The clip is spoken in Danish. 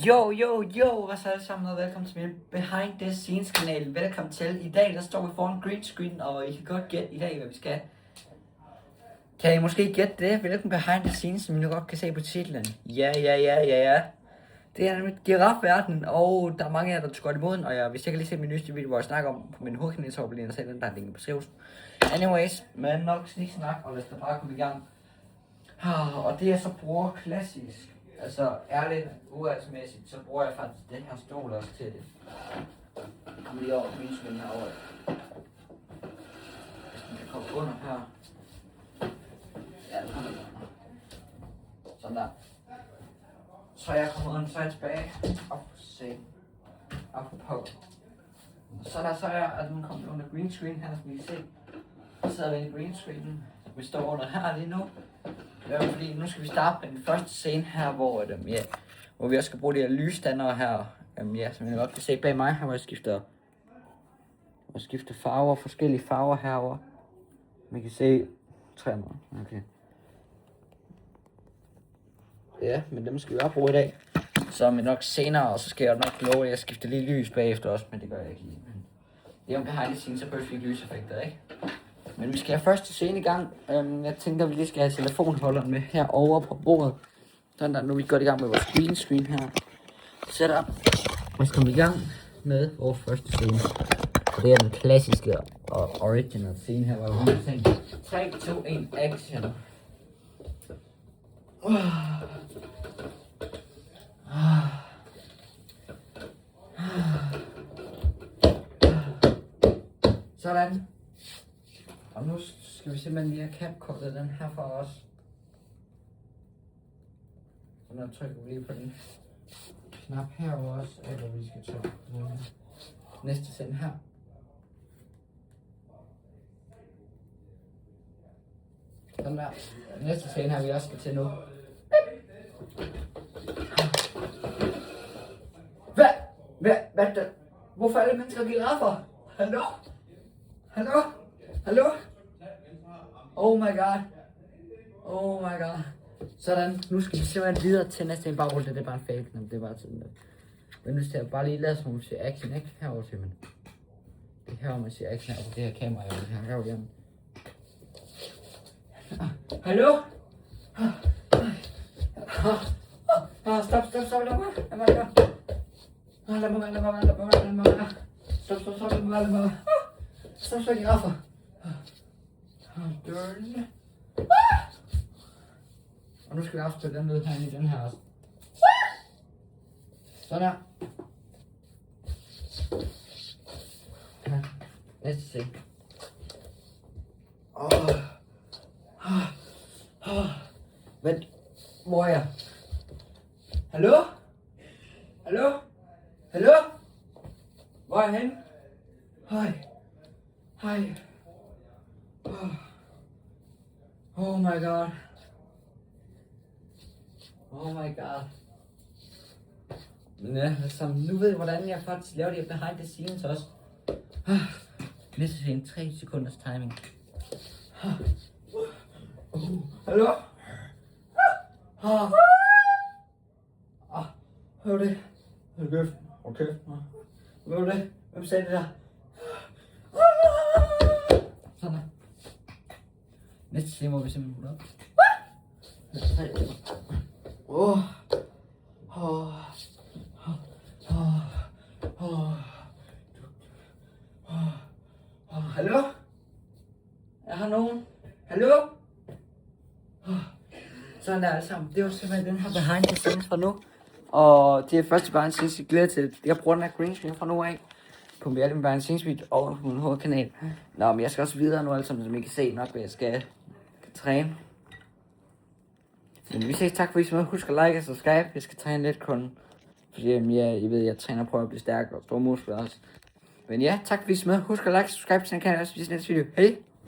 Jo, hvad så alle sammen, og velkommen til min Behind the Scenes kanal. Velkommen til. I dag, der står vi foran green screen, og I kan godt gætte i dag, hvad vi skal. Kan I måske gætte det? Hvilken Behind the Scenes, som I nu godt kan se på titlen? Ja. Det er nemlig girafverden, og der er mange af jer, der tror imod den, og hvis jeg kan lige se min nyeste video, hvor jeg snakker om på min hovedkanal, så bliver jeg selv den, der er link i beskrivelsen. Anyways, men nok snak, og lad os da bare komme i gang. Og det jeg så bruger klassisk, altså ærligt, ualdsmæssigt, så bruger jeg faktisk den her stol også til det. Kom lige over green screen herovre. Hvis den kan komme under her. Ja, den kommer under. Sådan der. Så er jeg kommet under, så er jeg tilbage. Op på scenen. Op på. Så er jeg, at den kommer under green screen her, som I kan se. Så sidder vi i green screenen. Vi står under her lige nu. Ja, fordi nu skal vi starte med den første scene her, hvor vi også skal bruge de her lysstandere her. Som I godt kan se bag mig her, hvor jeg skifter farver, forskellige farver herover. Man kan se træerne. Okay. Ja, men dem skal vi også bruge i dag. Så vi nok senere, og så skal jeg nok love, at jeg skifter lige lys bagefter også, men det gør jeg ikke lige. Det er jo behind the scenes, så behøver vi ikke lyseffekter, ikke? Men vi skal have første scene i gang. Jeg tænker, at vi lige skal have telefonholderen med herovre på bordet. Sådan der, nu er vi godt i gang med vores green screen her. Setup. Og så kommer vi i gang med vores første scene. Og det er den klassiske og original scene her, hvor vi tænker 3, 2, 1, action. Sådan. Og nu skal vi simpelthen lige have capcuttet den her for os. Så nu trykker vi lige på den knap herovre også, eller vi skal trykke på næste scene her. Sådan der. Næste scene her vi også skal til nu. Hvad der? Hvorfor er alle mennesker giraffer? Hallo? Oh my god. Sådan, nu skal vi simpelthen videre til næste bare rulle det er bare en fake, det er bare sådan der. Men nu skal jeg bare lige lade som om vi siger action, ikke? Herovre simpelthen. Det er herovre man siger action her på det her kamera, herovre hjemme. Hallo? Stop, lad mig være. Lad mig være. Stop, så giraffer. Døren. Og nu skal vi afspille den lyd herinde i den her også. Sådan her. Ja, næste scene. Vent, hvor er jeg? Hallo? Hvor er jeg henne? Hej. Oh my god. Men ja, altså, nu ved jeg, hvordan jeg faktisk laver de her behind the scenes også. Næste scene, 3 sekunders timing. Hallo? Hvad var det? Okay. Hvad var det? Hvem sagde det der? Sådan der. Næste scene må vi simpelthen putte op. Hallo? Er her nogen? Hallo? Sådan der alle sammen. Det var simpelthen den her behind the scenes fra nu. Og det er første behind the scenes, jeg glæder til. Jeg bruger den her green screen fra nu af. På min behind the scenes video og på min hovedkanal. Nå, men jeg skal også videre nu alle sammen, som I kan se nok, hvad jeg skal træne. Men vi ses, tak for I så meget. Husk at like og subscribe. Jeg skal træne lidt kun. Fordi I ved, jeg træner på at blive stærk og store muskler også. Men ja, tak for I så meget. Husk at like og subscribe til den kanal også. Vi ses næste video. Hej!